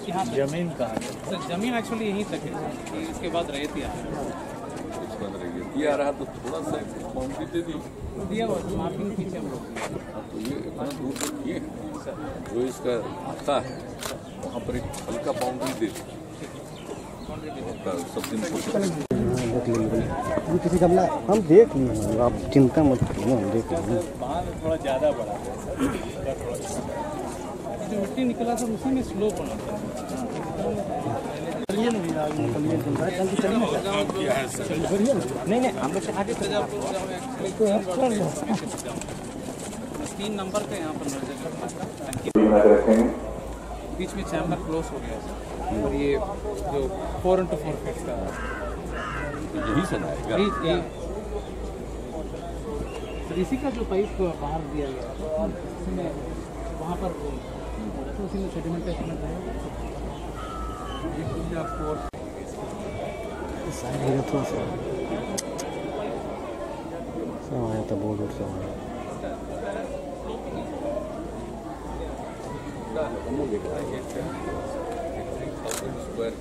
यहाँ जमीन कहाँ है? तो जमीन एक्चुअली यहीं तक है, इसके बाद रेत यहाँ दिया रहा तो थोड़ा सा बाउंड्री दे दी दिया हुआ मार्किंग पीछे हम लोग तो ये इतना दूर तक किए जो इसका आता है वहाँ पर एक हल्का बाउंड्री दे दी सब दिन देख लेंगे हम किसी का हम देख लेंगे, आप चिंता मत करिए, हम देख लेंगे। बाहर थोड़ा ज़्यादा बड़ा है, जो मिट्टी निकला था उसी में स्लोप बना था। चलिए नहीं हम लोग से आगे 3 नंबर का यहाँ पर नजर बीच में चैम्बर क्लोज हो गया और ये जो 4x4 फीट का यही सुनाएगा इसी का जो पाइप बाहर दिया गया उसमें वहाँ पर तो उसी में सेडिमेंटेशन है थोड़ा सा आया था बहुत दूर से स्क्वायर